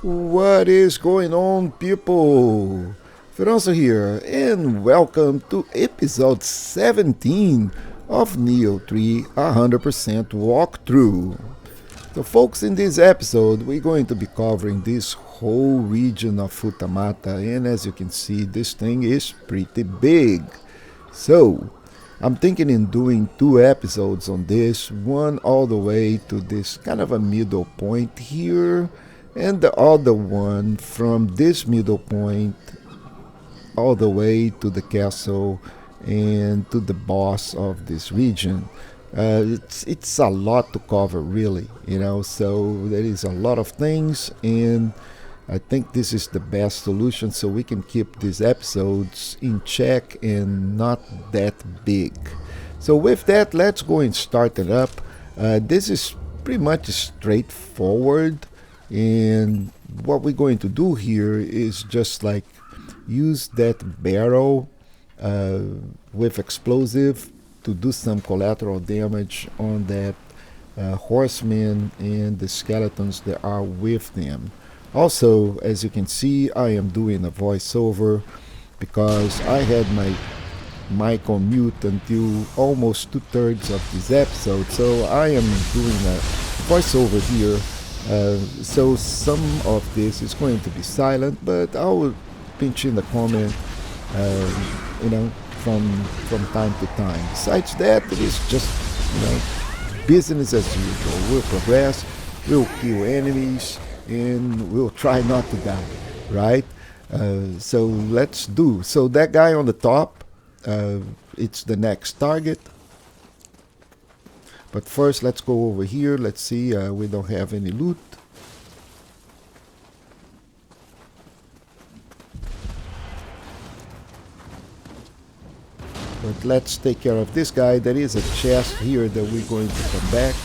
What is going on, people? Feroncio here, and welcome to episode 17 of Nioh 3 100% walkthrough. So, folks, in this episode, we're going to be covering this whole region of Futamata, and as you can see, this thing is pretty big. So, I'm thinking in doing two episodes on this, one all the way to this kind of a middle point here, and the other one from this middle point all the way to the castle and to the boss of this region. It's a lot to cover, really, So there is a lot of things, and I think this is the best solution so we can keep these episodes in check and not that big. So with that, let's go and start it up. This is pretty much straightforward, and what we're going to do here is just like use that barrel uh, with explosive to do some collateral damage on that horseman and the skeletons that are with them. Also, as you can see, I am doing a voiceover because I had my mic on mute until almost 2/3 of this episode, so I am doing a voiceover here. So some of this is going to be silent, but I will pinch in the comment, uh, you know, from time to time. Besides that, it is just business as usual. We'll progress, we'll kill enemies, and we'll try not to die, right? So let's do. So that guy on the top, it's the next target. But first, let's go over here. Let's see. We don't have any loot. But let's take care of this guy. There is a chest here that we're going to come back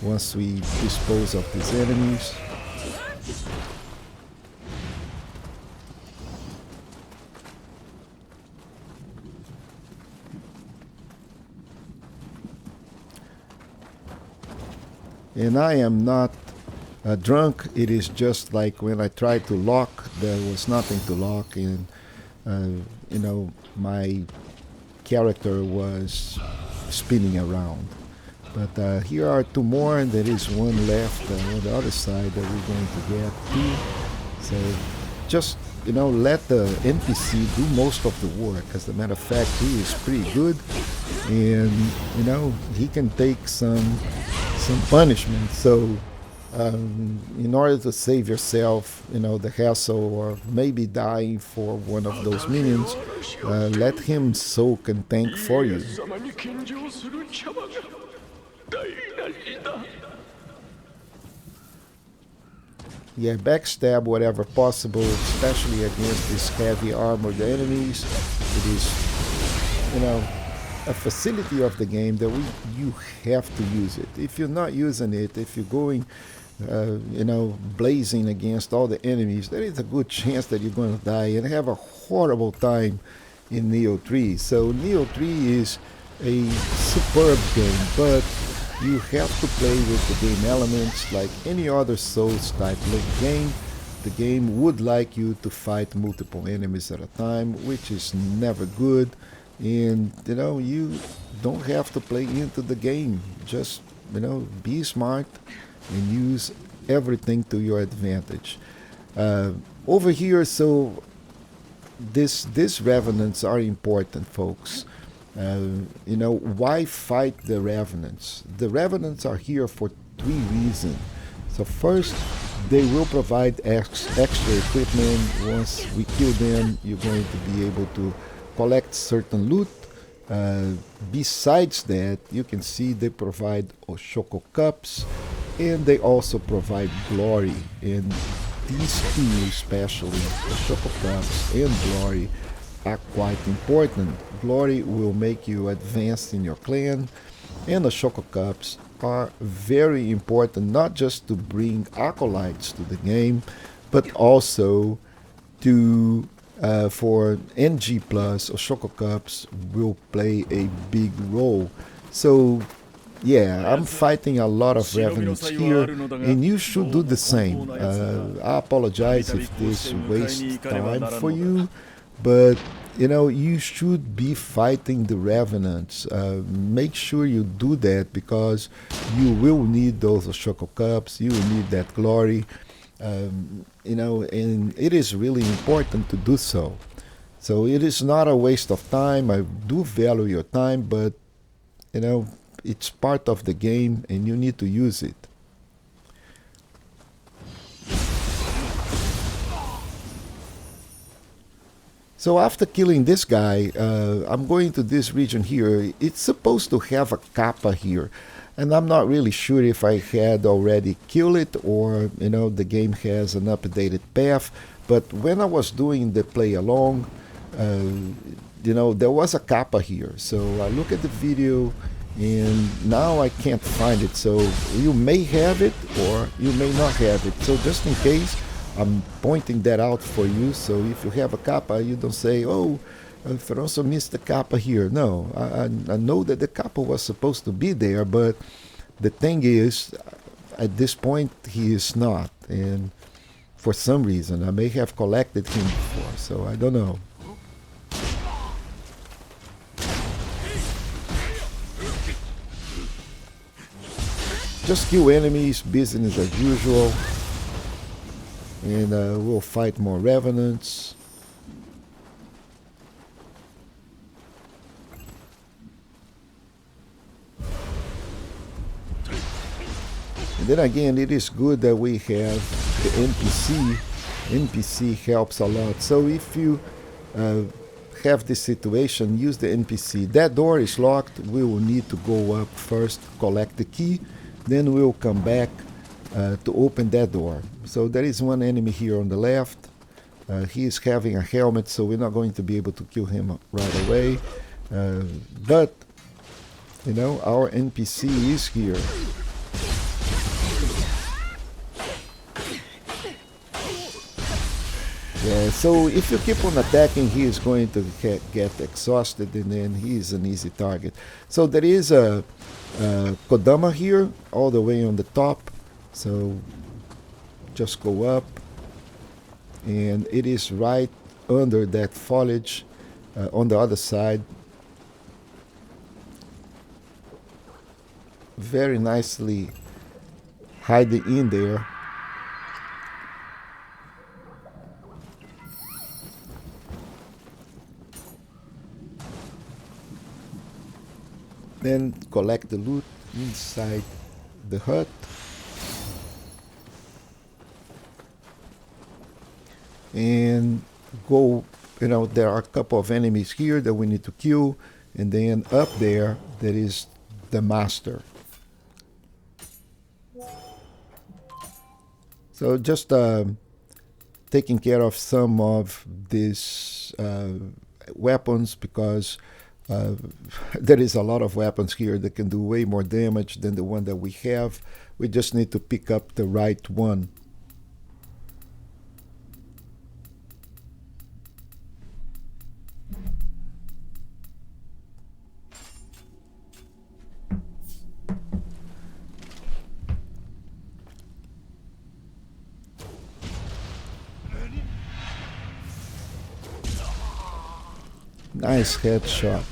once we dispose of these enemies. And I am not drunk. It is just like when I tried to lock, there was nothing to lock, and my character was spinning around. But here are two more, and there is one left on the other side that we're going to get to. So just let the NPC do most of the work. As a matter of fact, he is pretty good, and he can take some punishment. So in order to save yourself, the hassle or maybe dying for one of those minions, let him soak and tank for you. Yeah, backstab whatever possible, especially against these heavy armored enemies. It is, a facility of the game that you have to use it. If you're not using it, if you're going, blazing against all the enemies, there is a good chance that you're going to die and have a horrible time in Nioh 3. So Nioh 3 is a superb game, but you have to play with the game elements like any other Souls type game. The game would like you to fight multiple enemies at a time, which is never good. And you don't have to play into the game. Just be smart and use everything to your advantage. Over here, so these revenants are important, folks. Why fight the revenants? The revenants are here for three reasons. So first, they will provide extra equipment. Once we kill them, you're going to be able to collect certain loot. Besides that, you can see they provide Oshoko cups, and they also provide glory. And these two, especially Oshoko cups and glory, are quite important. Glory will make you advance in your clan, and the Oshoko cups are very important, not just to bring acolytes to the game, but also to for NG plus Oshoko cups will play a big role. So Yeah, I'm fighting a lot of revenants here, and you should do the same. I apologize if this wastes time for you, but you should be fighting the revenants. Make sure you do that because you will need those Ashoko cups. You will need that glory, and it is really important to do so. So it is not a waste of time. I do value your time, but you know it's part of the game and you need to use it. So after killing this guy, I'm going to this region here. It's supposed to have a kappa here, and I'm not really sure if I had already killed it or the game has an updated path. But when I was doing the play along, there was a kappa here. So I look at the video and now I can't find it. So you may have it or you may not have it. So just in case, I'm pointing that out for you. So if you have a kappa, you don't say, oh, Feroncio missed the kappa here. No, I know that the kappa was supposed to be there, but the thing is, at this point, he is not. And for some reason, I may have collected him before, so I don't know. Just kill enemies, business as usual. And we'll fight more revenants. And then again, it is good that we have the NPC. NPC helps a lot. So if you have this situation, use the NPC. That door is locked. We will need to go up first, collect the key. Then we'll come back to open that door. So there is one enemy here on the left. He is having a helmet, so we're not going to be able to kill him right away. But our NPC is here. Yeah, so if you keep on attacking, he is going to get exhausted, and then he is an easy target. So there is a Kodama here, all the way on the top. So just go up, and it is right under that foliage on the other side. Very nicely hiding in there. Then collect the loot inside the hut. And go, there are a couple of enemies here that we need to kill. And then up there is the master. So just taking care of some of these weapons, because there is a lot of weapons here that can do way more damage than the one that we have. We just need to pick up the right one. Nice headshot.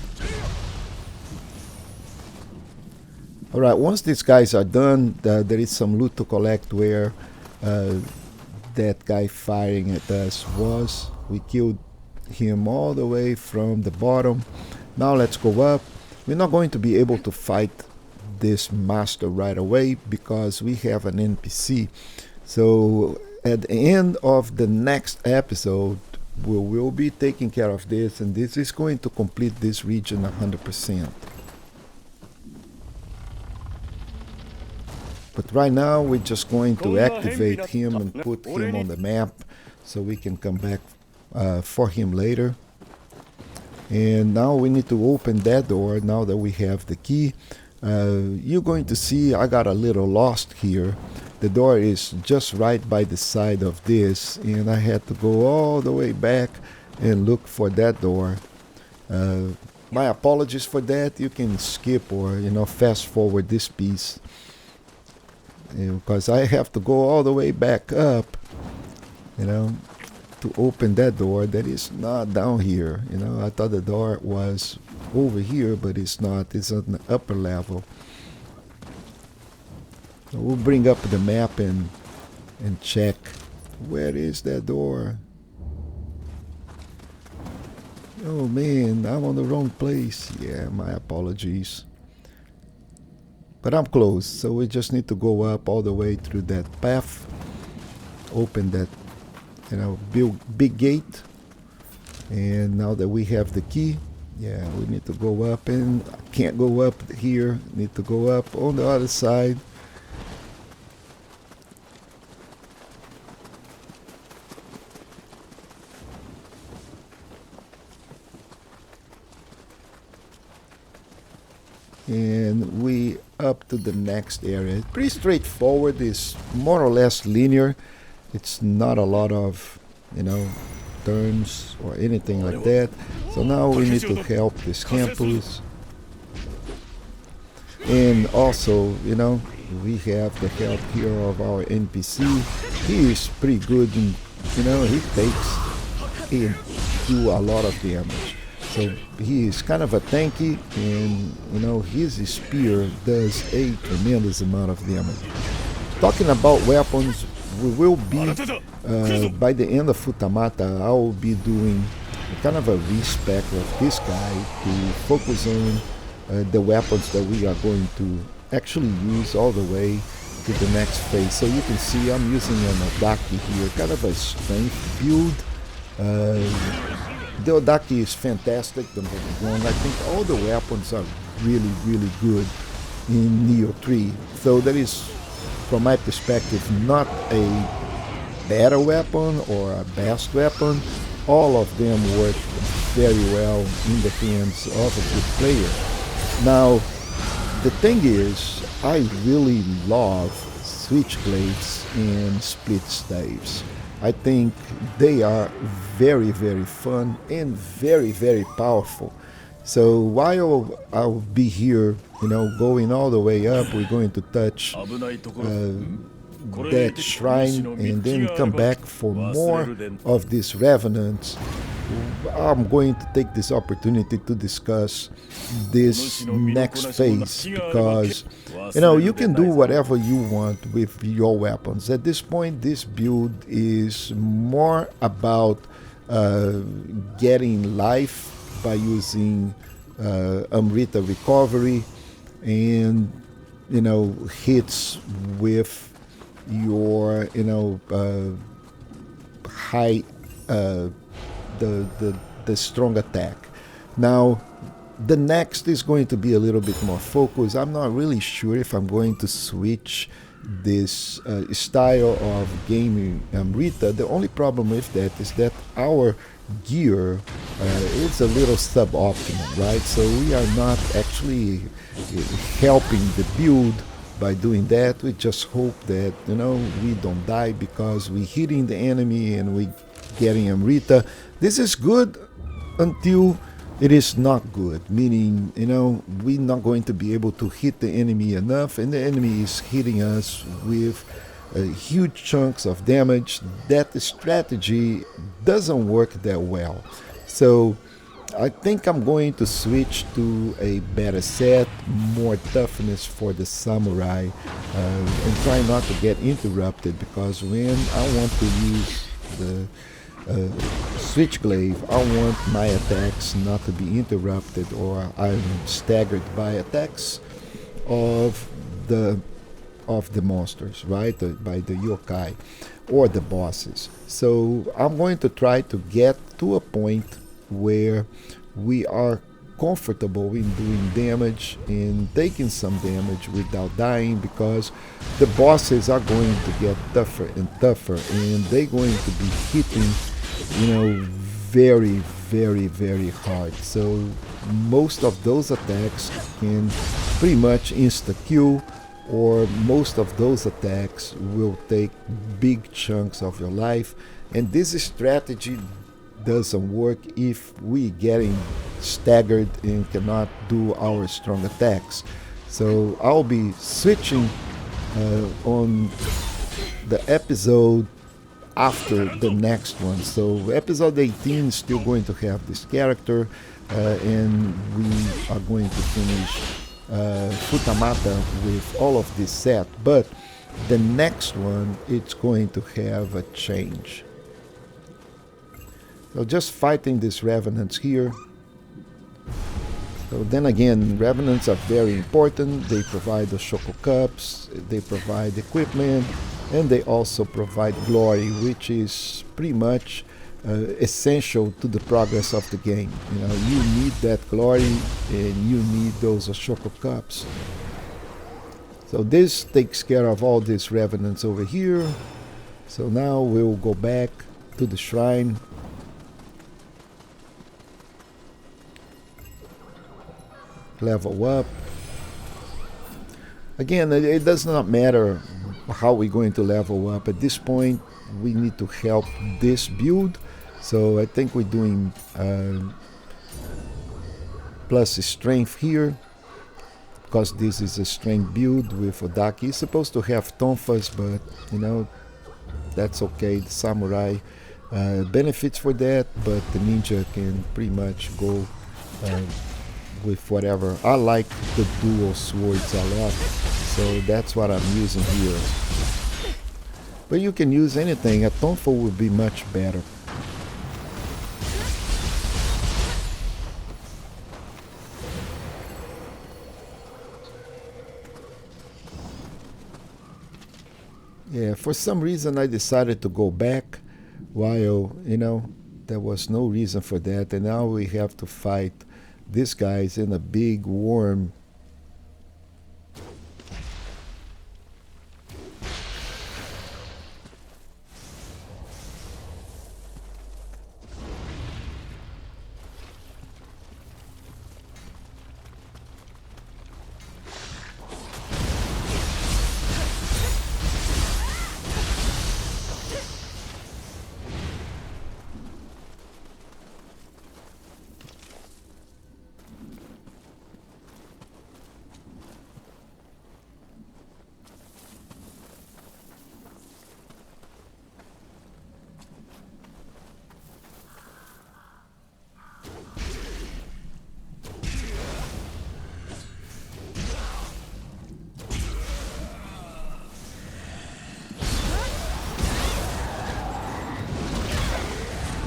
Alright, once these guys are done, there is some loot to collect where that guy firing at us was. We killed him all the way from the bottom. Now let's go up. We're not going to be able to fight this master right away because we have an NPC. So at the end of the next episode, we will be taking care of this, and this is going to complete this region 100%. But right now we're just going to activate him and put him on the map so we can come back for him later. And now we need to open that door now that we have the key. You're going to see I got a little lost here. The door is just right by the side of this, and I had to go all the way back and look for that door. My apologies for that. You can skip or fast forward this piece because I have to go all the way back up, you know, to open that door that is not down here. I thought the door was over here, but it's not. It's on the upper level. So we'll bring up the map and check where is that door. Oh man, I'm on the wrong place. Yeah, my apologies. But I'm close, so we just need to go up all the way through that path. Open that, big gate. And now that we have the key, yeah, we need to go up, and I can't go up here. Need to go up on the other side. And we up to the next area. Pretty straightforward. It's more or less linear. It's not a lot of turns or anything like that. So now we need to help this campus. And also, we have the help here of our NPC. He is pretty good in, he do a lot of damage. So he is kind of a tanky, and his spear does a tremendous amount of damage. Talking about weapons, we will be by the end of Futamata, I will be doing kind of a respec of this guy to focus on the weapons that we are going to actually use all the way to the next phase. So you can see I'm using an Odaki here, kind of a strength build. The Odaki is fantastic, don't get me wrong. I think all the weapons are really, really good in Nioh 3. So that is, from my perspective, not a better weapon or a best weapon. All of them work very well in the hands of a good player. Now, the thing is, I really love switchblades and split staves. I think they are very, very fun and very, very powerful. So while I'll be here, going all the way up, we're going to touch that shrine and then come back for more of these revenants. I'm going to take this opportunity to discuss this next phase because you can do whatever you want with your weapons. At this point, this build is more about getting life by using Amrita recovery and hits with your high the strong attack. Now the next is going to be a little bit more focused. I'm not really sure if I'm going to switch this style of gaming Amrita. The only problem with that is that our gear is a little suboptimal, right? So we are not actually helping the build by doing that. We just hope that we don't die because we hitting the enemy and we getting Amrita. This is good until it is not good, meaning we're not going to be able to hit the enemy enough, and the enemy is hitting us with huge chunks of damage. That strategy doesn't work that well. So I think I'm going to switch to a better set, more toughness for the samurai, and try not to get interrupted, because when I want to use the switchglaive, I want my attacks not to be interrupted, or I'm staggered by attacks of the monsters, right? By the yokai or the bosses. So I'm going to try to get to a point where we are comfortable in doing damage and taking some damage without dying, because the bosses are going to get tougher and tougher, and they're going to be hitting very, very, very hard. So most of those attacks can pretty much insta-kill, or most of those attacks will take big chunks of your life. And this strategy doesn't work if we getting staggered and cannot do our strong attacks. So I'll be switching on the episode after the next one. So episode 18 is still going to have this character, and we are going to finish Futamata with all of this set. But the next one, it's going to have a change. So just fighting these revenants here. So then again, revenants are very important. They provide the Shoko Cups, they provide equipment, and they also provide glory, which is pretty much essential to the progress of the game. You know, you need that glory and you need those Shoko Cups. So this takes care of all these revenants over here. So now we'll go back to the shrine. Level up. Again, it does not matter how we're going to level up. At this point, we need to help this build. So I think we're doing plus strength here, because this is a strength build with Odaki. It's supposed to have tonfas, but you know, that's okay. The samurai benefits for that, but the ninja can pretty much go with whatever. I like the dual swords a lot, so that's what I'm using here. But you can use anything. A tonfa would be much better. Yeah, for some reason I decided to go back while, you know, there was no reason for that, and now we have to fight these guys in a big worm.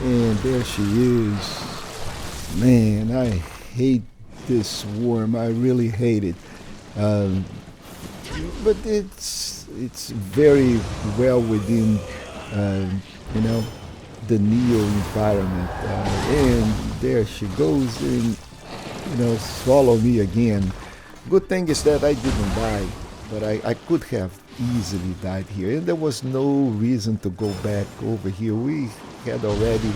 And there she is. Man, I hate this worm. I really hate it. But it's very well within, you know, the Nioh environment. And there she goes, and you know, swallow me again. Good thing is that I didn't die, but I could have easily died here, and there was no reason to go back over here. We had already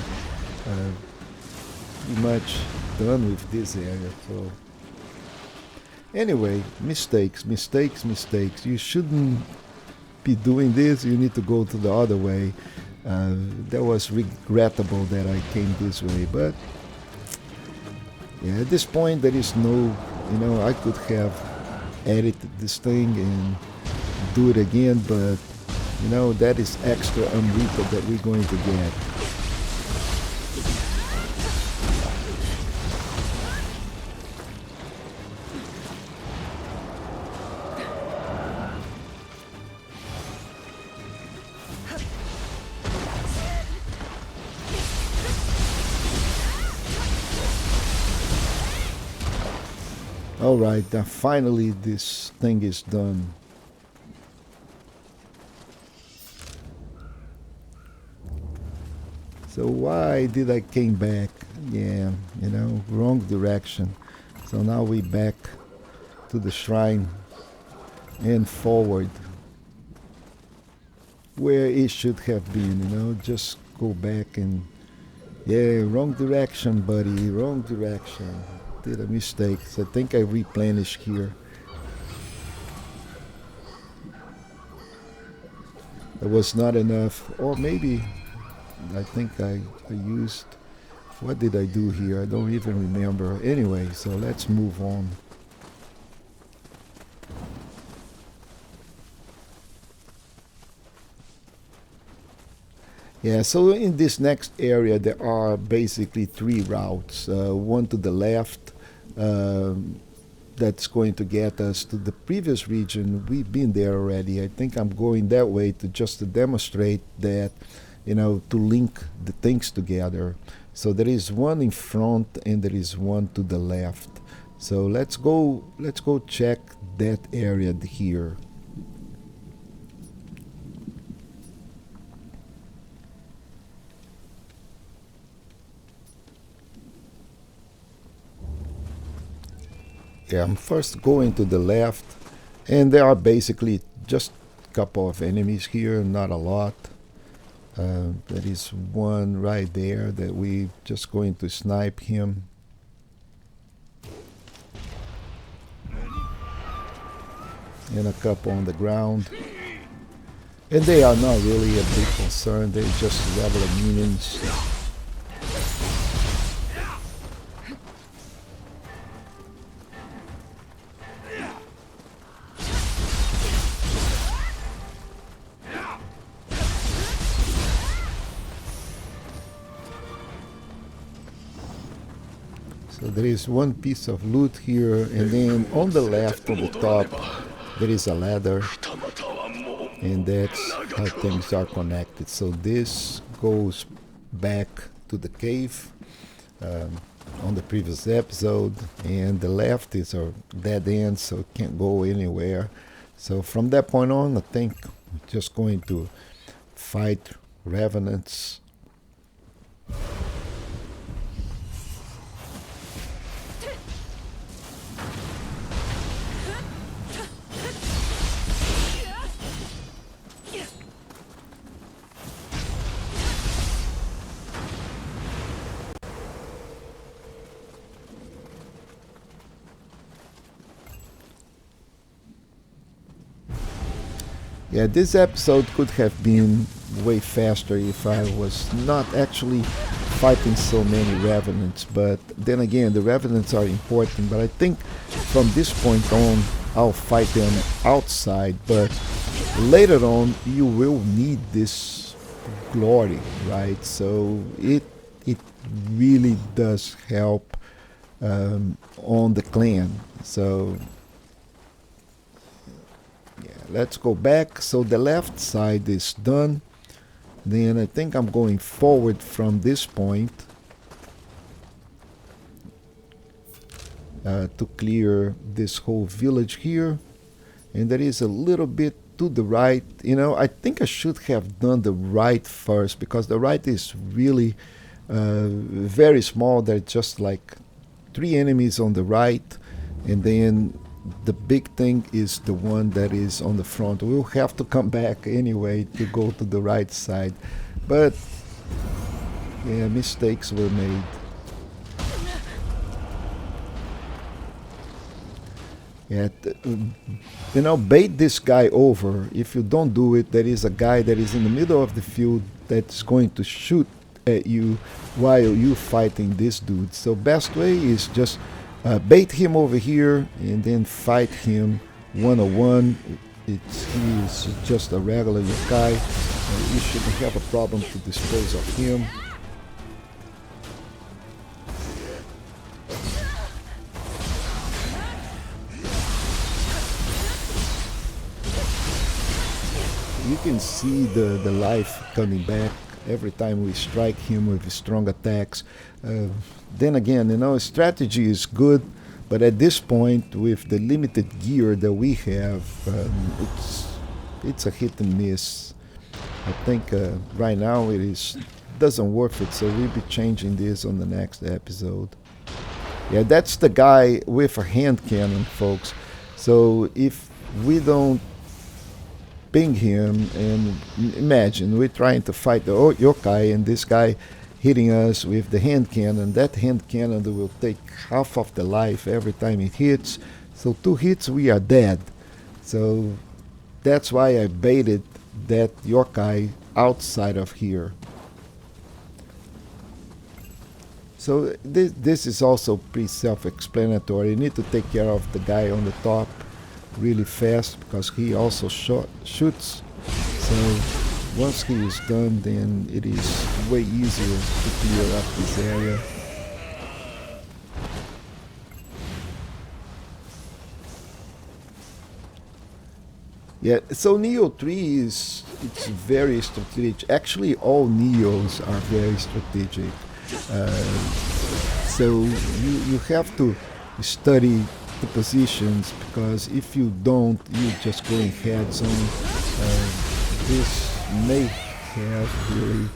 pretty much done with this area. So anyway, mistakes. You shouldn't be doing this. You need to go to the other way. That was regrettable that I came this way, but yeah, at this point there is no, you know, I could have edited this thing and do it again, but you know, that is extra Amrita that we're going to get. Alright, finally this thing is done. So why did I came back? Yeah, you know, wrong direction. So now we back to the shrine and forward where it should have been, you know, just go back and yeah, wrong direction, buddy, wrong direction. Did a mistake. So I think I replenished here. There was not enough, or maybe I think I used What did I do here? I don't even remember. Anyway, so let's move on. Yeah, so in this next area, there are basically three routes. One to the left, um, that's going to get us to the previous region. We've been there already. I think I'm going that way to just to demonstrate that, to link the things together. So there is one in front and there is one to the left. So let's go check that area here. Yeah, I'm first going to the left, and there are basically just a couple of enemies here, not a lot. There is one right there that we just going to snipe him. And a couple on the ground. And they are not really a big concern, they're just regular minions. So there is one piece of loot here, and then on the left, on the top, there is a ladder, and that's how things are connected. So this goes back to the cave on the previous episode, and the left is a dead end, so it can't go anywhere. So from that point on, I think we're just going to fight revenants. Yeah, this episode could have been way faster if I was not actually fighting so many revenants. But then again, the revenants are important. But I think from this point on, I'll fight them outside. But later on, you will need this glory, right? So it really does help on the clan. So let's go back. So the left side is done. Then I think I'm going forward from this point to clear this whole village here. And there is a little bit to the right. I think I should have done the right first, because the right is really very small. There's just like 3 enemies on the right, and then the big thing is the one that is on the front. We'll have to come back anyway to go to the right side. But yeah, mistakes were made. Yeah, bait this guy over. If you don't do it, there is a guy that is in the middle of the field that's going to shoot at you while you fighting this dude. So best way is just bait him over here and then fight him one-on-one. He's just a regular yokai. You shouldn't have a problem to dispose of him. You can see the life coming back every time we strike him with strong attacks. Then again, strategy is good, but at this point, with the limited gear that we have, it's a hit and miss. I think right now it doesn't worth it, so we'll be changing this on the next episode. Yeah, that's the guy with a hand cannon, folks. So if we don't ping him, and imagine we're trying to fight the yokai, and this guy hitting us with the hand cannon. That hand cannon will take half of the life every time it hits. So 2 hits, we are dead. So that's why I baited that yokai outside of here. So this is also pretty self-explanatory. You need to take care of the guy on the top really fast because he also shoots. So once he is done, then it is way easier to clear up this area. Yeah, so Nioh 3 it's very strategic. Actually, all Niohs are very strategic. So you have to study the positions because if you don't, you're just going heads on. This may have really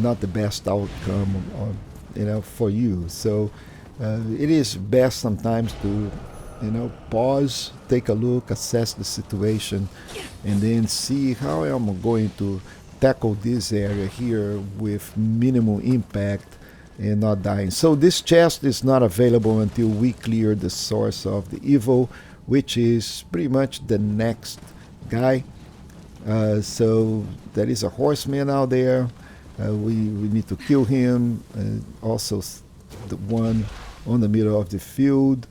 not the best outcome, for you. So it is best sometimes to pause, take a look, assess the situation, and then see how I'm going to tackle this area here with minimal impact and not dying. So this chest is not available until we clear the source of the evil, which is pretty much the next guy. So there is a horseman out there. We need to kill him. Also, the one on the middle of the field.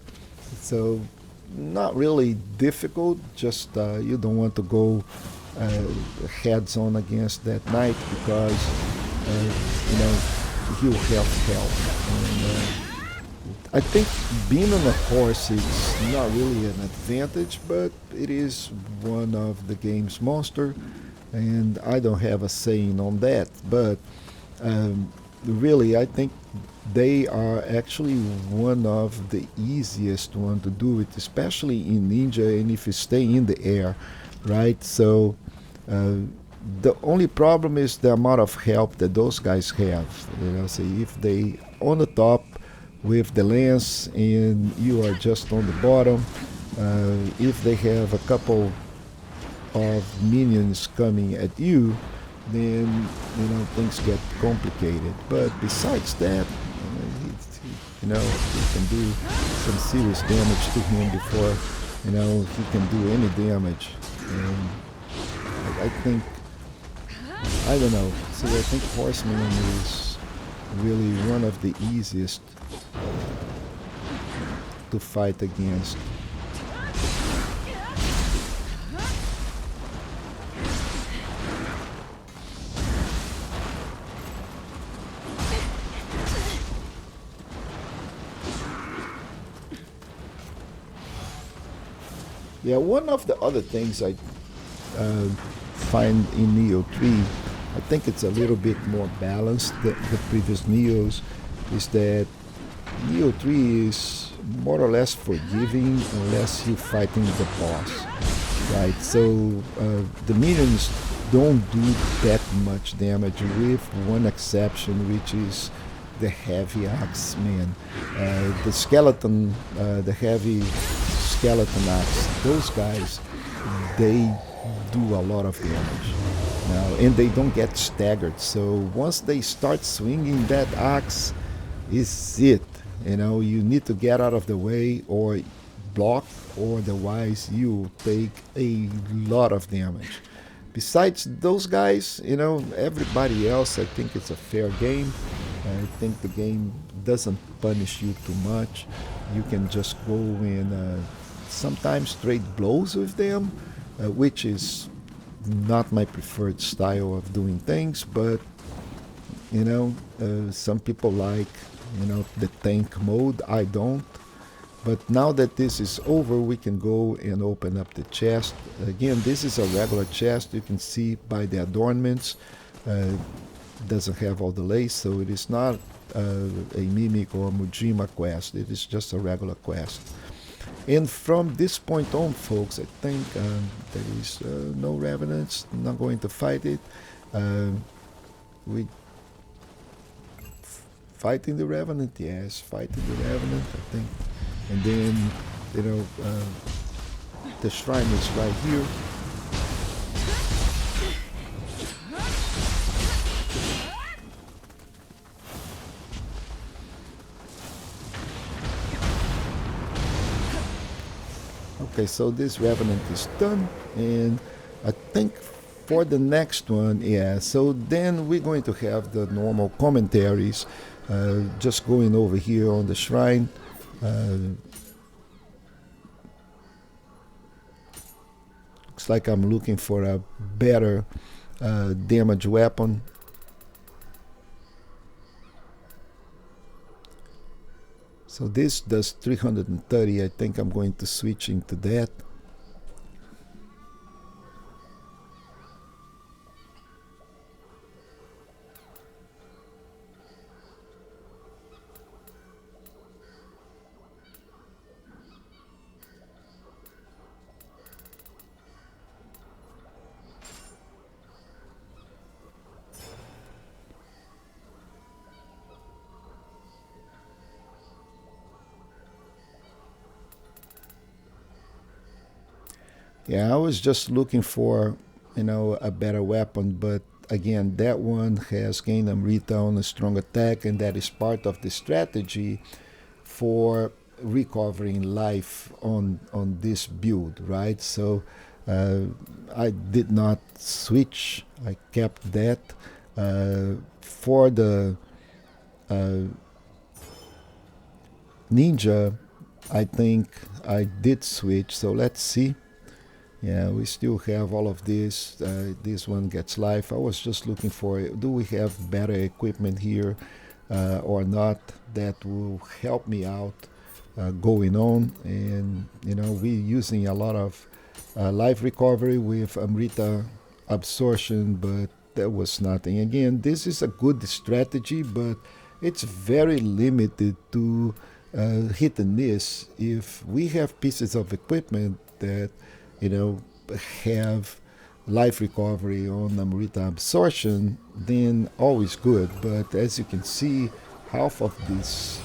So not really difficult. Just you don't want to go heads on against that knight because he'll help. And I think being on a horse is not really an advantage, but it is one of the game's monster, and I don't have a saying on that. But really, I think they are actually one of the easiest one to do it, especially in Ninja, and if you stay in the air, right? So the only problem is the amount of help that those guys have. So if they on the top with the lance and you are just on the bottom, if they have a couple of minions coming at you, then things get complicated. But besides that, he can do some serious damage to him before he can do any damage. And I think I don't know. So I think Horseman is really one of the easiest to fight against. Yeah, one of the other things I find in Nioh 3, I think it's a little bit more balanced than the previous Niohs, is that Nioh 3 is more or less forgiving unless you're fighting the boss, right? So the minions don't do that much damage with one exception, which is the heavy axeman. The skeleton, the heavy skeleton axe, those guys, they do a lot of damage now, and they don't get staggered. So once they start swinging that axe, is it. You need to get out of the way or block, or otherwise you take a lot of damage. Besides those guys, everybody else, I think it's a fair game. I think the game doesn't punish you too much. You can just go and sometimes trade blows with them, which is not my preferred style of doing things, but some people like the tank mode. I don't. But now that this is over, we can go and open up the chest. Again, this is a regular chest. You can see by the adornments, doesn't have all the lace, so it is not a Mimic or Mujima quest. It is just a regular quest. And from this point on, folks, I think there is no Revenants. Not going to fight it. We fighting the Revenant, yes, fighting the Revenant, I think. And then, the shrine is right here. Okay, so this Revenant is done, and I think for the next one, yeah, so then we're going to have the normal commentaries. Just going over here on the shrine. Looks like I'm looking for a better damage weapon. So this does 330. I think I'm going to switch into that. Yeah, I was just looking for, a better weapon, but again, that one has gained Amrita on a strong attack, and that is part of the strategy for recovering life on this build, right? So I did not switch. I kept that for the uh, ninja. I think I did switch. So let's see. Yeah, we still have all of this. This one gets life. I was just looking for, do we have better equipment here or not that will help me out going on? And, we're using a lot of life recovery with Amrita absorption, but that was nothing. Again, this is a good strategy, but it's very limited to hit and miss. If we have pieces of equipment that you know, have life recovery on Amrita absorption, then always good. But as you can see, half of this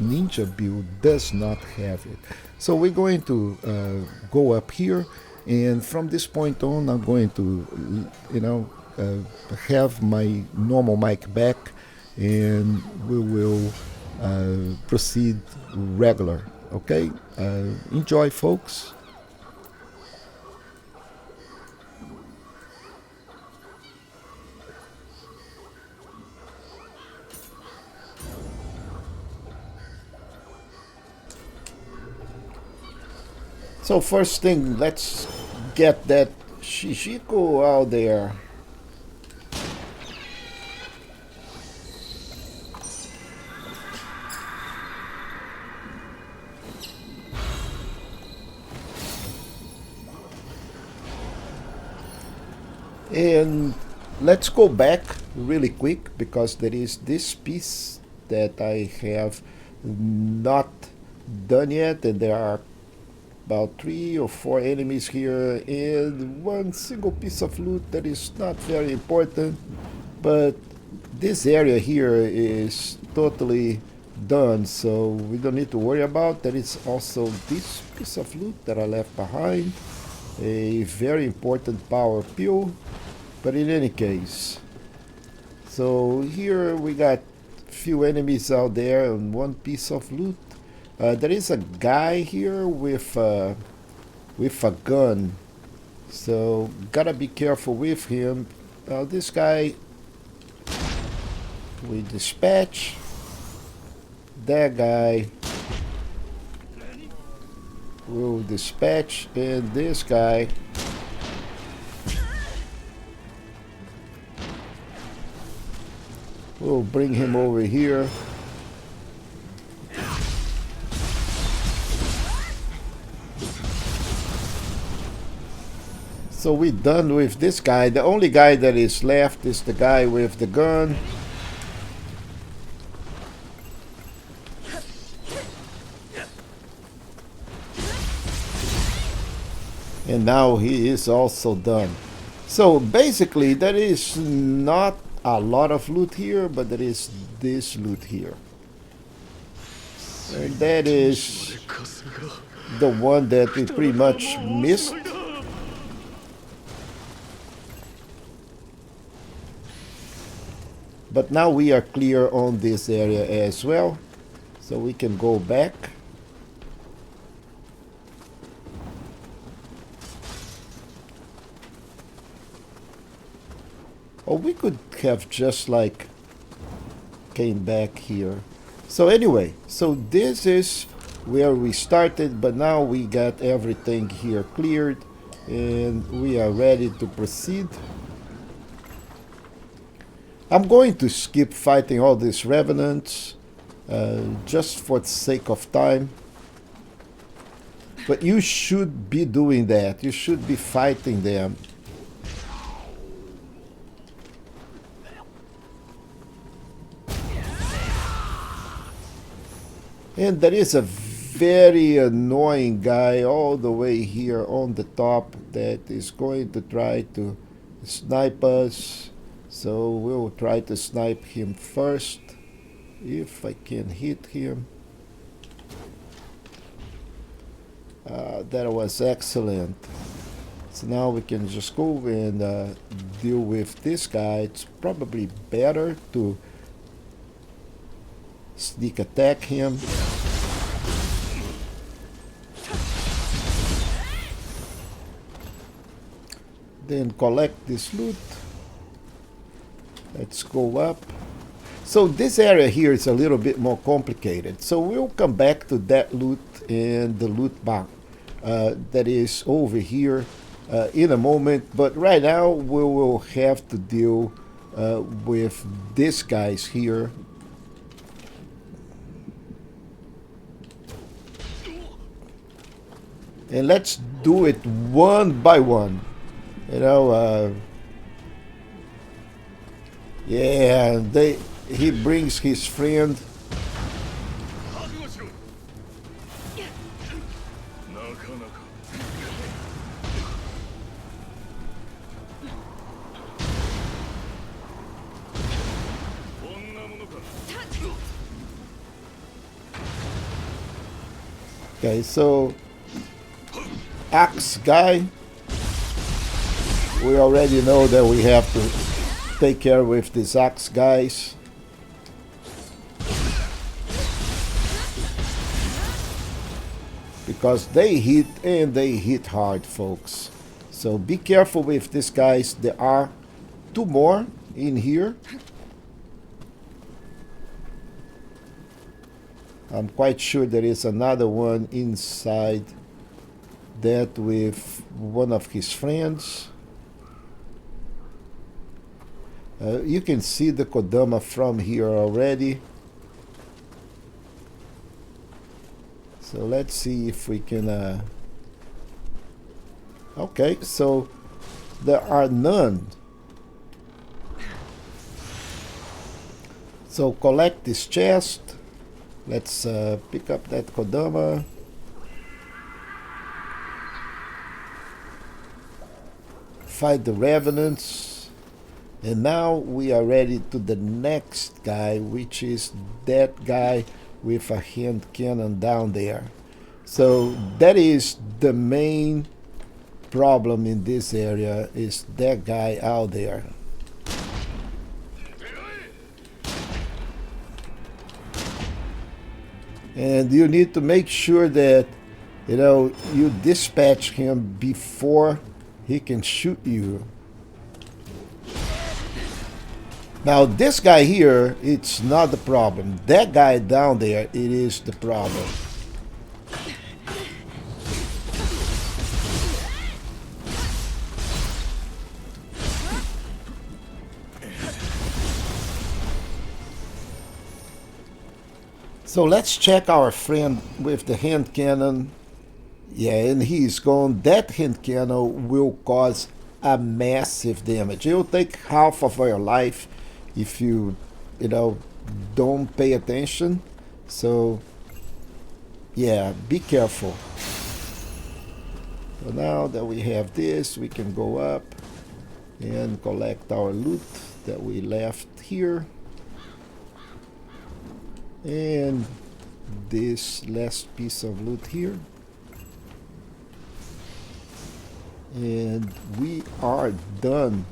ninja build does not have it. So we're going to go up here, and from this point on, I'm going to, have my normal mic back, and we will proceed regular. Okay, enjoy, folks. So first thing, let's get that Shishiko out there. And let's go back really quick because there is this piece that I have not done yet, and there are about 3 or 4 enemies here and one single piece of loot that is not very important, but this area here is totally done, so we don't need to worry about. There is also this piece of loot that I left behind, a very important power pill, but in any case, so here we got few enemies out there and one piece of loot. There is a guy here with a gun, so gotta be careful with him. This guy we dispatch. That guy will dispatch, and this guy we'll bring him over here. So we're done with this guy. The only guy that is left is the guy with the gun. And now he is also done. So basically there is not a lot of loot here, but there is this loot here. And that is the one that we pretty much missed. But now we are clear on this area as well, so we can go back. Or we could have just like came back here. So anyway, so this is where we started, but now we got everything here cleared and we are ready to proceed. I'm going to skip fighting all these revenants just for the sake of time. But you should be doing that. You should be fighting them. And there is a very annoying guy all the way here on the top that is going to try to snipe us. So we'll try to snipe him first, if I can hit him. That was excellent. So now we can just go and deal with this guy. It's probably better to sneak attack him. Then collect this loot. Let's go up. So this area here is a little bit more complicated. So we'll come back to that loot and the loot box that is over here in a moment. But right now we will have to deal with these guys here. And let's do it one by one. You know, yeah, he brings his friend. Okay, so axe guy. We already know that we have to take care with these axe guys. Because they hit and they hit hard, folks. So be careful with these guys. There are two more in here. I'm quite sure there is another one inside that with one of his friends. You can see the Kodama from here already. So let's see if we can... Okay, so there are none. So collect this chest. Let's pick up that Kodama. Fight the revenants. And now we are ready to the next guy, which is that guy with a hand cannon down there. So that is the main problem in this area, is that guy out there. And you need to make sure that, you know, you dispatch him before he can shoot you. Now this guy here, it's not the problem. That guy down there, it is the problem. So let's check our friend with the hand cannon. Yeah, and he's gone. That hand cannon will cause a massive damage. It will take half of your life if you know, don't pay attention. So yeah, be careful. So now that we have this, we can go up and collect our loot that we left here. And this last piece of loot here. And we are done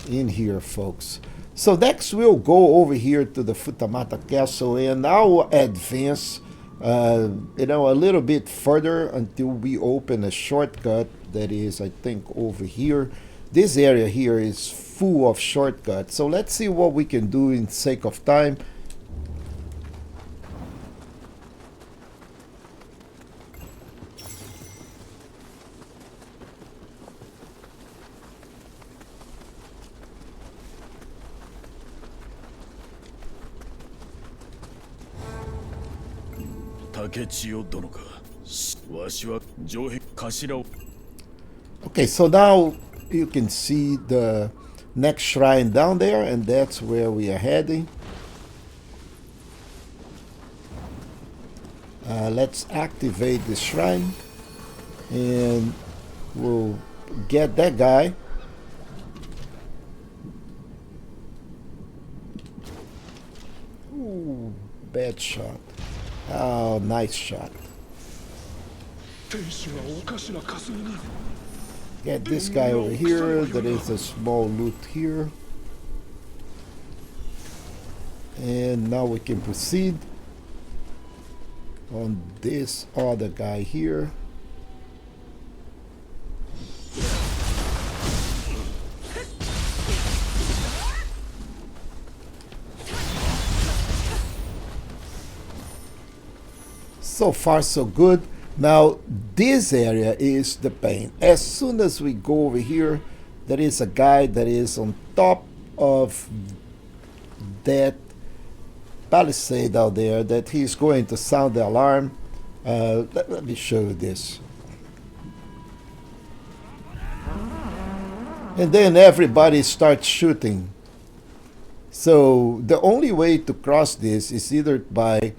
in here, folks. So next we'll go over here to the Futamata castle and I'll advance you know, a little bit further until we open a shortcut that is, I think, over here. This area here is full of shortcuts. So let's see what we can do in sake of time. Okay, so now you can see the next shrine down there, and that's where we are heading. Let's activate the shrine, and we'll get that guy. Ooh, bad shot. Oh, nice shot. Get this guy over here. There is a small loot here. And now we can proceed on this other guy here. So far so good. Now this area is the pain. As soon as we go over here, there is a guy that is on top of that palisade out there that he's going to sound the alarm. Let me show you this. And then everybody starts shooting. So the only way to cross this is either by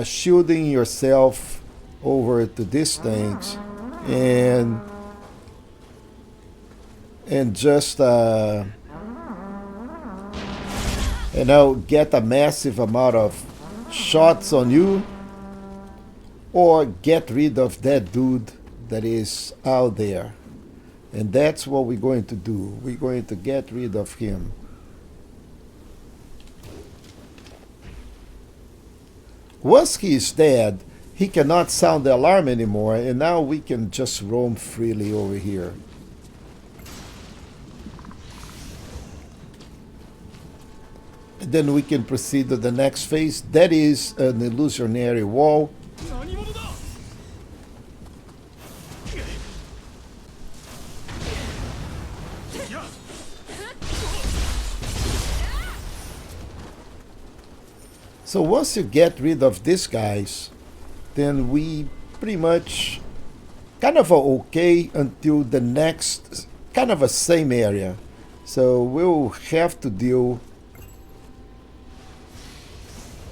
shielding yourself over to these things and just get a massive amount of shots on you, or get rid of that dude that is out there. And that's what we're going to do. We're going to get rid of him. Once he is dead, he cannot sound the alarm anymore, and now we can just roam freely over here. And then we can proceed to the next phase. That is an illusionary wall. So once you get rid of these guys, then we pretty much kind of are okay until the next kind of a same area. So we'll have to deal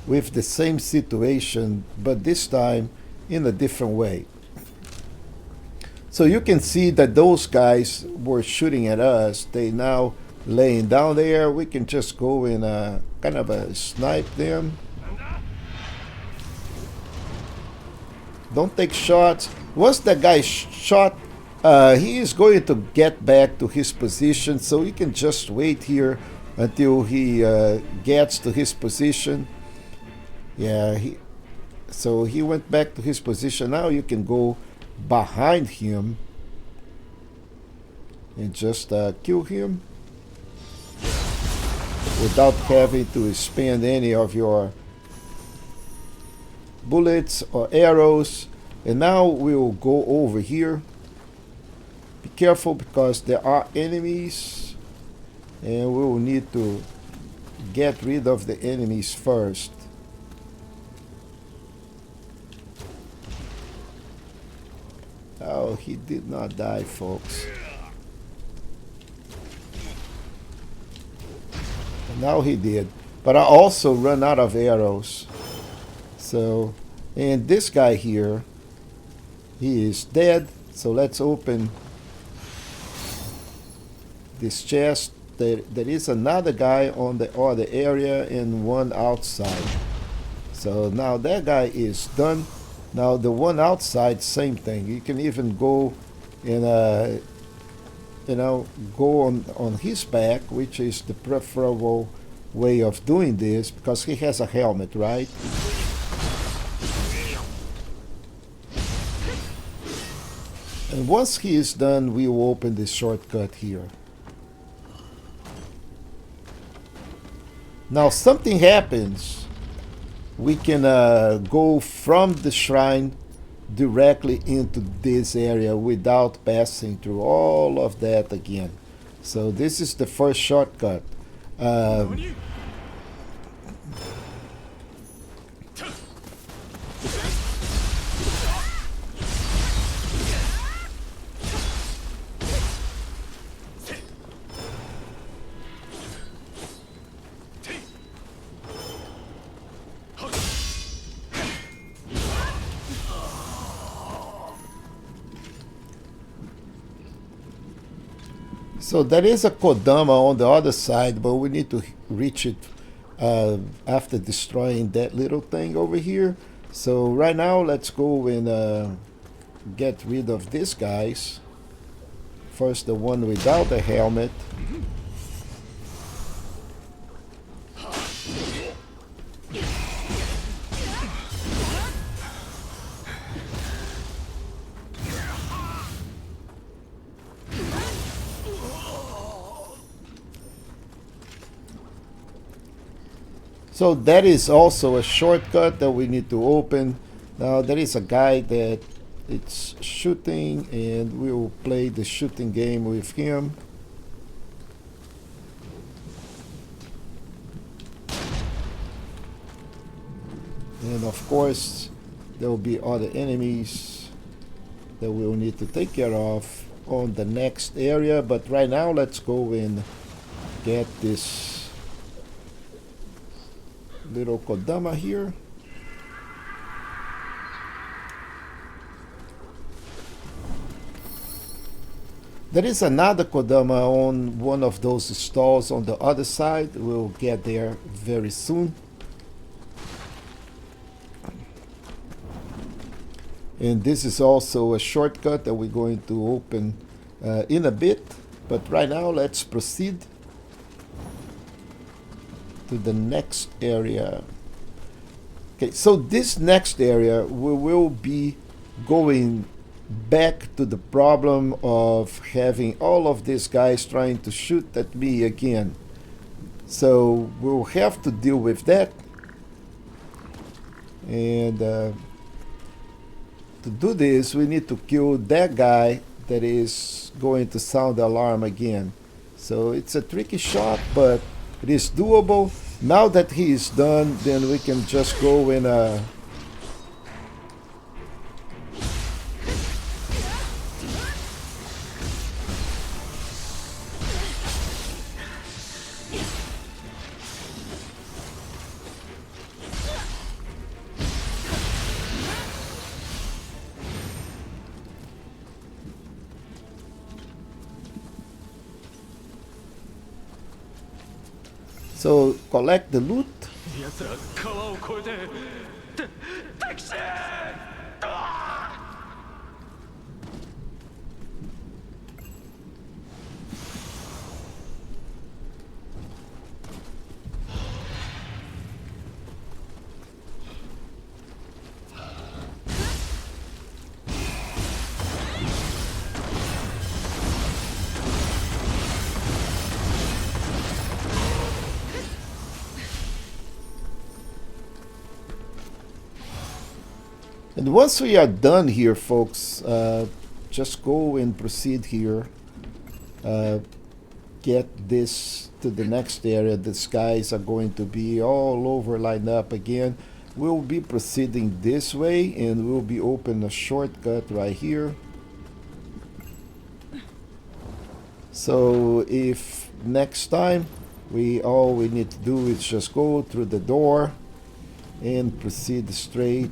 with the same situation, but this time in a different way. So you can see that those guys were shooting at us. They now laying down there. We can just go and kind of snipe them. Don't take shots. Once that guy shot, he is going to get back to his position, so you can just wait here until he gets to his position. Yeah, so he went back to his position. Now you can go behind him and just kill him without having to spend any of your bullets or arrows. And now we will go over here. Be careful because there are enemies, and we will need to get rid of the enemies first. Oh, he did not die, folks. And now he did. But I also run out of arrows. So, and this guy here, he is dead. So let's open this chest. There is another guy on the other area and one outside. So now that guy is done. Now the one outside, same thing. You can even go and go on his back, which is the preferable way of doing this because he has a helmet, right? And once he is done, we will open this shortcut here. Now something happens. We can go from the shrine directly into this area without passing through all of that again. So this is the first shortcut. So there is a Kodama on the other side, but we need to reach it after destroying that little thing over here. So right now, let's go and get rid of these guys. First, the one without the helmet. So that is also a shortcut that we need to open. Now there is a guy that it's shooting, and we will play the shooting game with him. And of course, there will be other enemies that we'll need to take care of on the next area. But right now, let's go and get this little Kodama here. There is another Kodama on one of those stalls on the other side. We'll get there very soon. And this is also a shortcut that we're going to open in a bit. But right now, let's proceed to the next area. Okay, so this next area, we will be going back to the problem of having all of these guys trying to shoot at me again. So we'll have to deal with that. And to do this, we need to kill that guy that is going to sound the alarm again. So it's a tricky shot, but it is doable. Now that he is done, then we can just go and so collect the loot. And once we are done here, folks, just go and proceed here. Get this to the next area. These guys are going to be all over lined up again. We'll be proceeding this way, and we'll be open a shortcut right here. So if next time all we need to do is just go through the door and proceed straight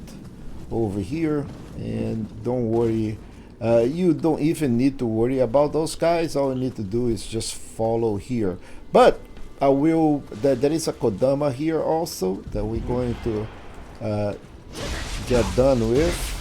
over here, and don't worry, you don't even need to worry about those guys. All you need to do is just follow here. But there is a Kodama here also that we're going to get done with.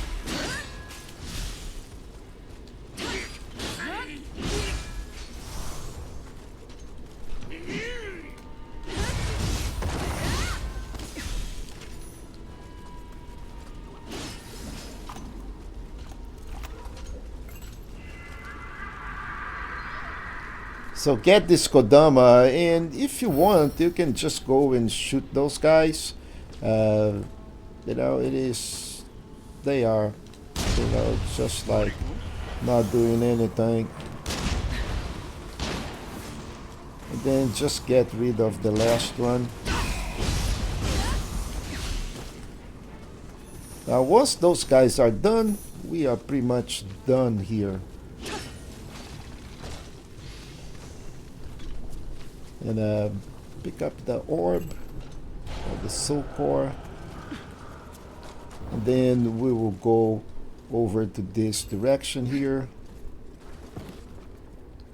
So get this Kodama, and if you want, you can just go and shoot those guys. You know, they are, you know, just like not doing anything. And then just get rid of the last one. Now once those guys are done, we are pretty much done here. And pick up the orb, or the soul core, and then we will go over to this direction here,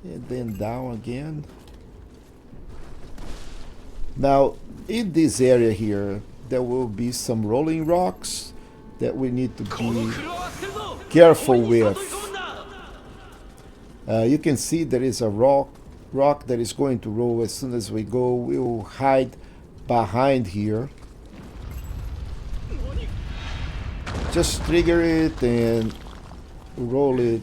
And then down again. Now, in this area here, there will be some rolling rocks that we need to be careful with. You can see there is a rock that is going to roll. As soon as we go, we will hide behind here. Just trigger it and roll it.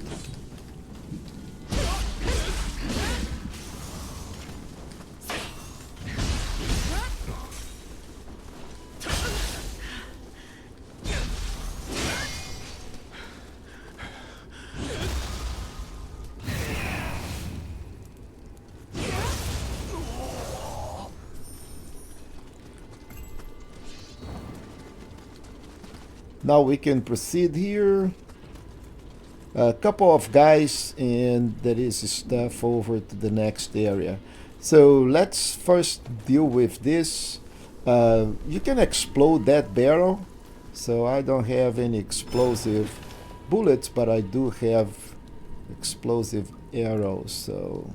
Now we can proceed here. A couple of guys, and there is stuff over to the next area. So let's first deal with this. You can explode that barrel. So I don't have any explosive bullets, but I do have explosive arrows. So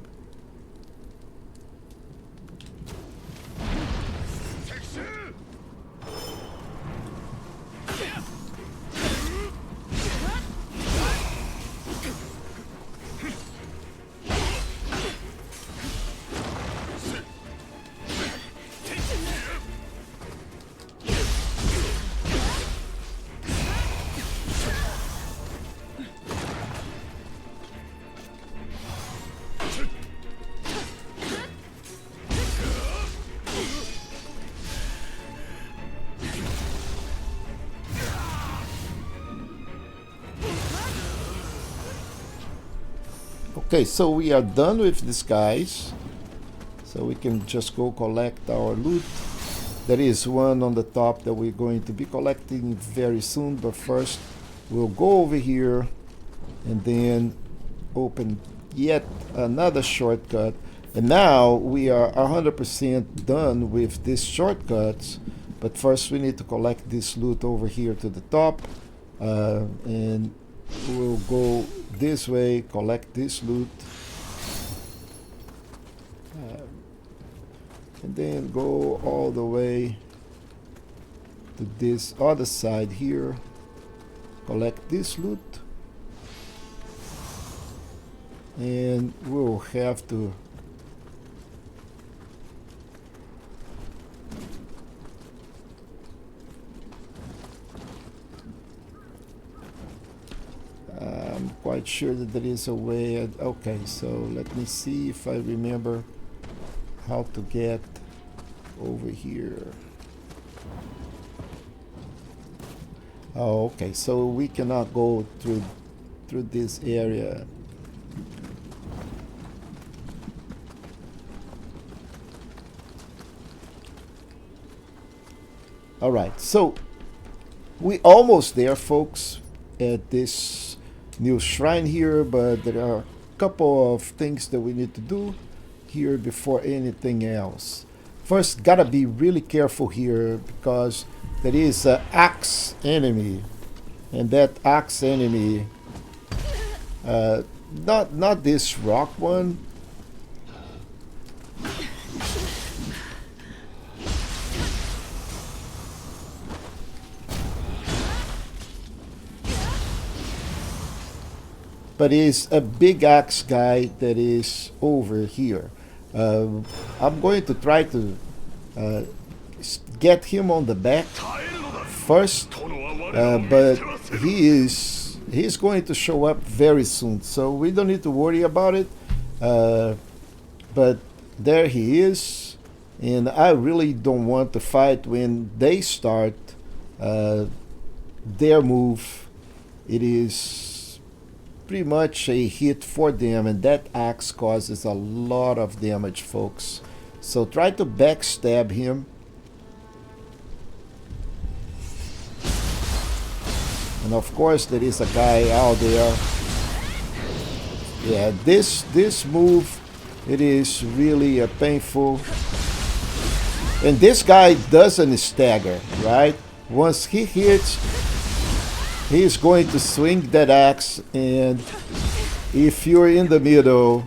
okay, so we are done with these guys. So we can just go collect our loot. There is one on the top that we're going to be collecting very soon. But first, we'll go over here and then open yet another shortcut. And now we are 100% done with these shortcuts. But first, we need to collect this loot over here to the top. And we'll go this way, collect this loot, and then go all the way to this other side here, collect this loot, and we'll have to I'm quite sure that there is a way. Okay, so let me see if I remember how to get over here. Oh, okay, so we cannot go through this area. All right, so we almost there, folks, at this new shrine here, but there are a couple of things that we need to do here before anything else. First, gotta be really careful here because there is an axe enemy, and that axe enemy, not this rock one. But is a big axe guy that is over here. I'm going to try to get him on the back first, but he's going to show up very soon, so we don't need to worry about it. But there he is, and I really don't want to fight when they start their move. It is pretty much a hit for them, and that axe causes a lot of damage, folks. So try to backstab him. And of course there is a guy out there. Yeah, this move, it is really painful. And this guy doesn't stagger, right? Once he hits, he's going to swing that axe, and if you're in the middle,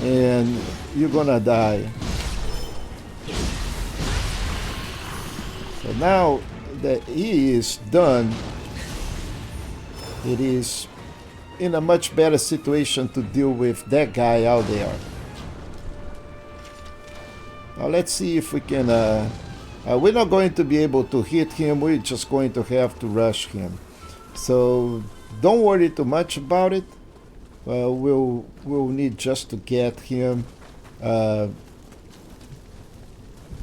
and you're gonna die. So now that he is done, it is in a much better situation to deal with that guy out there. Now let's see if we can. We're not going to be able to hit him. We're just going to have to rush him. So don't worry too much about it. We'll need just to get him, and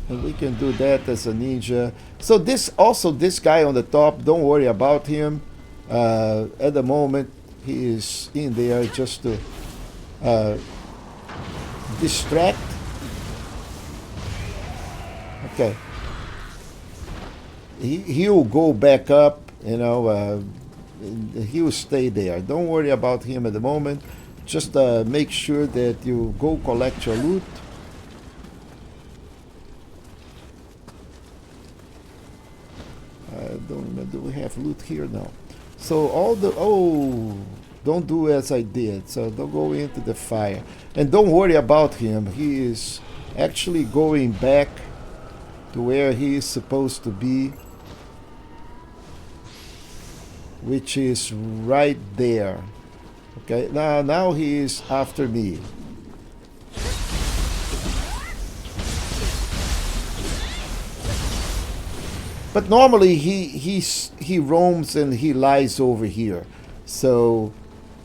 we can do that as a ninja. So this guy on the top, don't worry about him. At the moment, he is in there just to distract. Okay. He'll go back up, he'll stay there. Don't worry about him at the moment. Just make sure that you go collect your loot. I don't remember, do we have loot here now? So don't do as I did. So don't go into the fire. And don't worry about him. He is actually going back to where he is supposed to be, which is right there. Okay, now he is after me. But normally he roams and he lies over here. So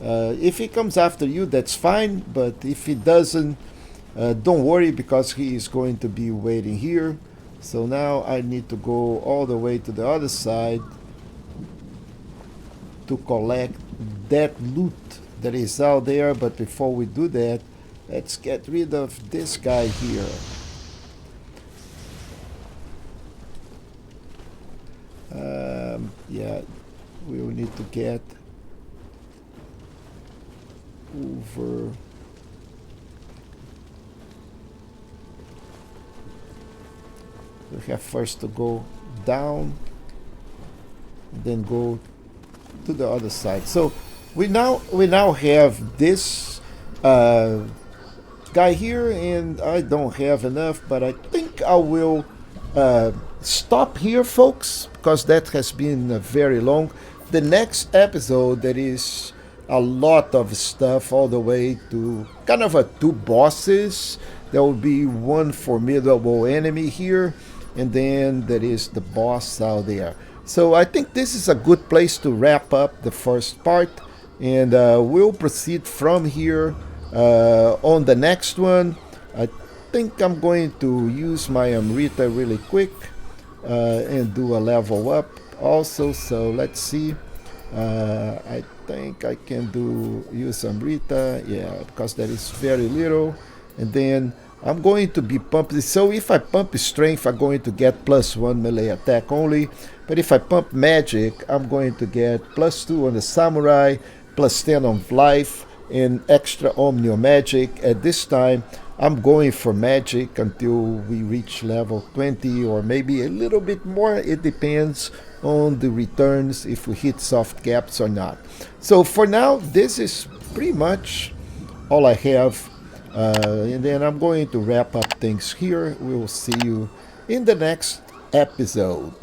if he comes after you, that's fine. But if he doesn't, don't worry, because he is going to be waiting here. So now I need to go all the way to the other side to collect that loot that is out there. But before we do that, let's get rid of this guy here. Yeah, we'll need to get over. We have first to go down, then go to the other side. So we now have this guy here, and I don't have enough, but I think I will stop here, folks, because that has been very long. The next episode, there is a lot of stuff, all the way to kind of two bosses. There will be one formidable enemy here, and then there is the boss out there. So I think this is a good place to wrap up the first part, and we'll proceed from here on the next one. I think I'm going to use my Amrita really quick and do a level up also. So let's see. I think I can use Amrita, yeah, because that is very little. And then I'm going to be pumping. So if I pump strength, I'm going to get +1 melee attack only. But if I pump magic, I'm going to get +2 on the samurai, +10 on life, and extra omnio magic. At this time, I'm going for magic until we reach level 20, or maybe a little bit more. It depends on the returns, if we hit soft gaps or not. So for now, this is pretty much all I have. And then I'm going to wrap up things here. We'll see you in the next episode.